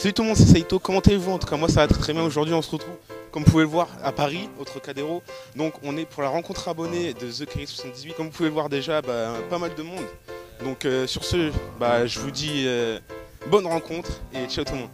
Salut tout le monde, c'est Saito, comment allez-vous? En tout cas moi ça va très bien. Aujourd'hui on se retrouve, comme vous pouvez le voir, à Paris, au Trocadéro. Donc on est pour la rencontre abonnée de TheKerry78. Comme vous pouvez le voir déjà, pas mal de monde. Donc sur ce, je vous dis bonne rencontre et ciao tout le monde.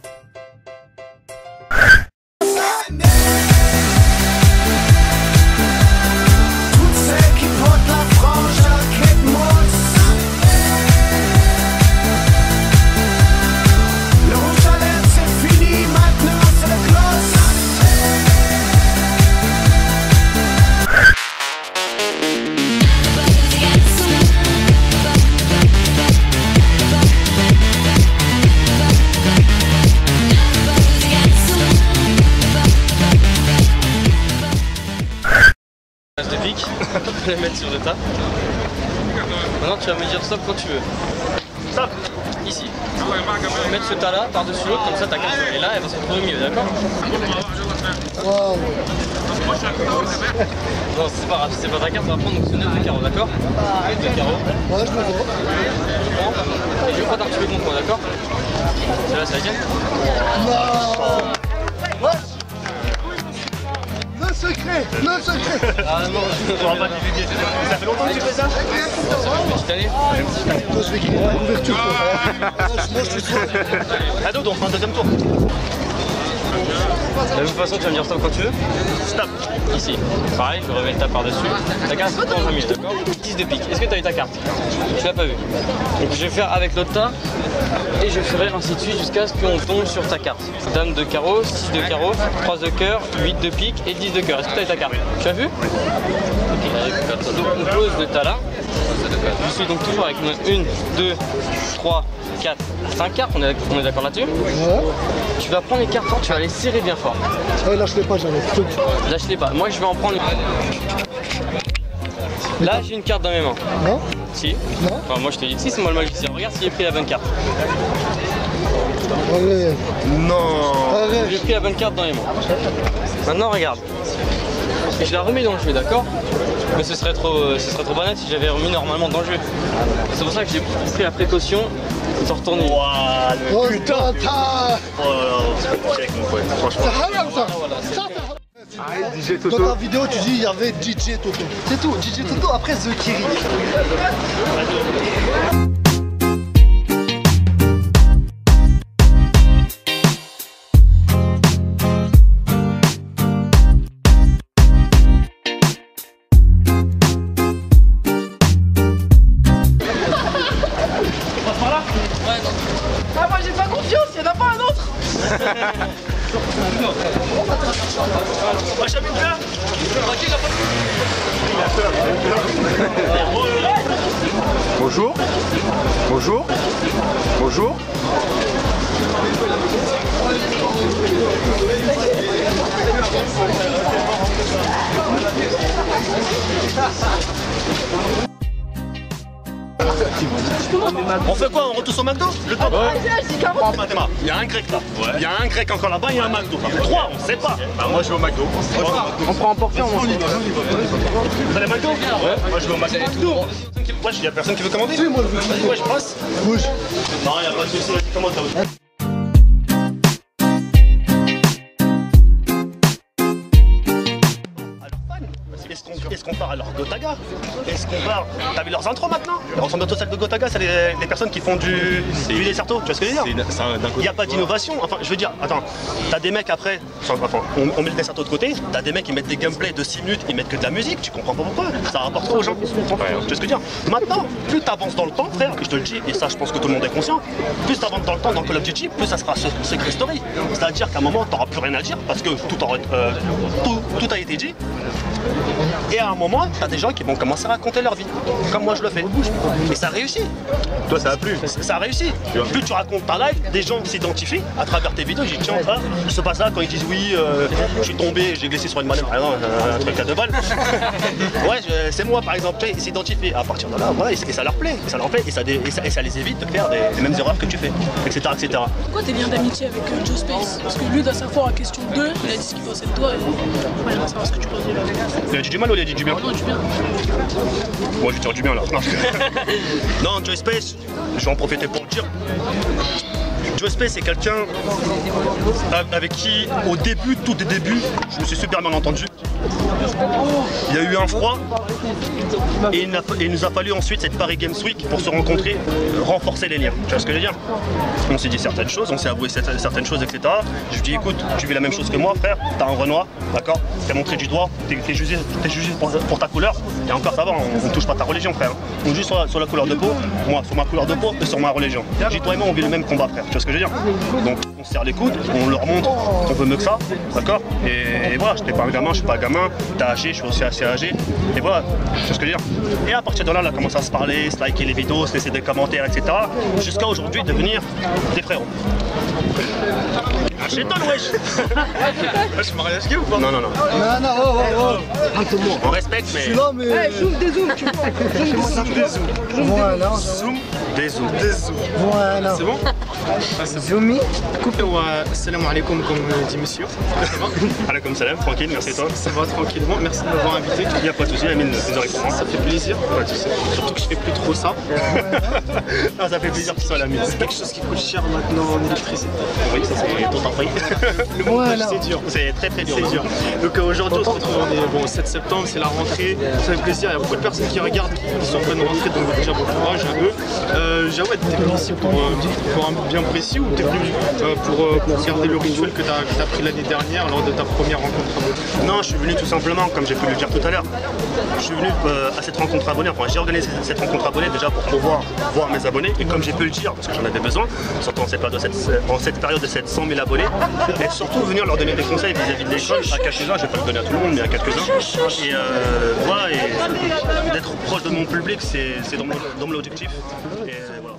De pique, tu peux les mettre sur le tas. Maintenant tu vas me dire stop quand tu veux. Stop. Ici. Tu vas mettre ce tas là par-dessus l'autre, comme ça ta carte est là, elle va se retrouver au milieu, d'accord? Wow. Non c'est pas grave, si c'est pas ta carte, on va prendre donc ce 9 de carreau, d'accord? 9 de carreau. Ouais, je me vois. Tu prends et je frotte un petit peu contre moi, d'accord? Celle-là c'est la tienne? Non. Ouais. Le secret. Ah non, je ne pas divulguer. Ça fait longtemps que tu fais ça? Petite année. Toi, je vais créer une ouverture. Moi, je suis sûr. Ado, donc on fait un deuxième tour. De la même façon, tu vas me dire stop quand tu veux. Stop. Ici. Pareil, je remets le tas par-dessus. Ta carte, c'est en milieu, d'accord? 10 de pique. Est-ce que tu as eu ta carte? Tu l'as pas vu. Donc je vais faire avec l'autre tas. Et je ferai ainsi de suite jusqu'à ce qu'on tombe sur ta carte. Dame de carreau, 6 de carreau, 3 de cœur, 8 de pique et 10 de cœur. Est-ce que tu as eu ta carte? Tu as vu? Ok, donc on pose le tas là. Je suis donc toujours avec 1, 2, 3, 4, 5 cartes, on est d'accord là-dessus? Ouais. Tu vas prendre les cartes fortes, tu vas les serrer bien fort. Ouais, lâche-les pas, j'en ai. Lâche-les pas, moi je vais en prendre une. Là j'ai une carte dans mes mains. Non? Si. Non? Enfin moi je te dis que si, c'est moi le magicien. Regarde s'il a pris la bonne carte. Allez. Non. Allez. J'ai pris la bonne carte dans les mains. Maintenant regarde. Et je la remets dans le jeu, d'accord? Mais ce serait trop banal si j'avais remis normalement dans le jeu. C'est pour ça que j'ai pris la précaution de retourner. Oh putain. Oh là là, c'est pas avec mon pote, franchement. Ça rien ça. Arrête DJ Dans Toto. ta vidéo, tu dis il y avait DJ Toto. C'est tout, DJ Toto après TheKerry. Ah moi j'ai pas confiance, y'en a pas un autre. Bonjour. Bonjour. Bonjour. On fait quoi? On retourne au McDo? Le temps? Il y a un grec là. Il y a un grec encore là-bas, il y a un McDo. 3, on sait pas. Moi je vais au McDo. On prend en portion. Vous allez au McDo? Ouais. Moi je vais au McDo. Ouais, il y a personne qui veut commander? Si, moi je veux. Ouais, je passe. Bouge. Non, il y a pas de soucis, vas-y, commande ça. Est-ce qu'on part à leur Gotaga? Est-ce qu'on part... T'as vu leurs intros maintenant? Elles ressemblent bientôt à celles de Gotaga, c'est les personnes qui font du desserto, tu vois ce que je veux dire? Il n'y a pas d'innovation, enfin je veux dire, attends, t'as des mecs après, enfin, on met le desserto de côté, t'as des mecs qui mettent des gameplays de 6 minutes, ils mettent que de la musique, tu comprends pas pourquoi? Ça rapporte quoi aux gens? Tu vois ce que je veux dire? Maintenant, plus t'avances dans le temps, frère, et je te le dis, et ça je pense que tout le monde est conscient, plus t'avances dans le temps dans Call of Duty, plus ça sera secret story. C'est-à-dire qu'à un moment, t'auras plus rien à dire, parce que tout a été dit. Et à un moment, t'as des gens qui vont commencer à raconter leur vie, comme moi je le fais. Et ça réussit. Toi ça a plu. Ça réussit. Plus tu racontes ta life, des gens s'identifient à travers tes vidéos. Ils disent tiens, il se passe là quand ils disent oui, je suis tombé, j'ai glissé sur une manette, par exemple, un truc à 2 balles. Ouais, c'est moi par exemple. Ils s'identifient. À partir de là, voilà, et ça leur plaît. Ça leur plaît et ça les évite de faire les mêmes erreurs que tu fais, etc. etc. Pourquoi t'es bien d'amitié avec Joe Space? Parce que lui, dans sa fois, en question 2, il a dit ce qu'il pensait de toi. Et moi, j'aimerais savoir ce que tu penses de lui. Il a dit du mal ou il a dit du bien? Non, du bien. Moi je vais dire du bien là. Non, Joe Space, je vais en profiter pour le dire. Joe Space, c'est quelqu'un avec qui, au début, tout au début, je me suis super bien entendu. Il y a eu un froid et il nous a fallu ensuite cette Paris Games Week pour se rencontrer, renforcer les liens. Tu vois ce que je veux dire? On s'est dit certaines choses, on s'est avoué certaines choses, etc. Je lui ai dit écoute, tu vis la même chose que moi, frère, t'as un Renoir, d'accord? T'es montré du doigt, t'es jugé pour ta couleur, et encore ça va, on ne touche pas ta religion, frère. On juge sur la couleur de peau, moi sur ma couleur de peau et sur ma religion. Je dis toi et moi on vit le même combat, frère, tu vois ce que je veux dire? Donc on se serre les coudes, on leur montre qu'on veut mieux que ça, d'accord? Et voilà, je n'étais pas un gamin, je suis pas un gamin, t'as âgé, je suis aussi assez âgé, et voilà, tu vois ce que je veux dire? Et à partir de là, on a commencé à se parler, se liker les vidéos, se laisser des commentaires, etc. Jusqu'à aujourd'hui devenir des frérots. Ah, c'est toi, wesh! Je me mariage gay ou pas? Non, non, non. Non, non, oh. On respecte, mais. Je suis là, mais. Zoom des zooms, tu vois. Zoom des zooms. Voilà. Zoom Des zooms. des zooms. Voilà. C'est bon? Zoomi. Salam alaikum comme dit monsieur. Allez, comme salam, tranquille, merci toi. Ça va tranquillement, merci de m'avoir invité. Il n'y a pas de souci, Amine nous aurait pour moi. Ça fait plaisir. Pas de souci. Surtout que je fais plus trop ça. Non, ça fait plaisir que tu sois à la mise. C'est quelque chose qui coûte cher maintenant en électricité. Oui, ça c'est ton temps pris. Le montage c'est dur. C'est très très dur. C'est dur. Donc aujourd'hui on se retrouve, on est bon, 7 septembre, c'est la rentrée, ça fait plaisir, il y a beaucoup de personnes qui regardent, qui sont en train de rentrer, donc déjà bon courage à eux. Jawed, t'es venu ici pour un bien précis ou t'es venu pour garder le rituel que t'as pris l'année dernière lors de ta première rencontre abonnée? Non, je suis venu tout simplement, comme j'ai pu le dire tout à l'heure, je suis venu à cette rencontre abonnée, enfin j'ai organisé cette rencontre abonnée déjà pour pouvoir voir mes abonnés, et comme j'ai pu le dire, parce que j'en avais besoin, surtout en cette période de 700 000 abonnés, et surtout venir leur donner des conseils vis-à-vis de l'école, à quelques-uns, je vais pas le donner à tout le monde, mais à quelques-uns, et voilà, et d'être proche de mon public, c'est dans mon objectif, et voilà.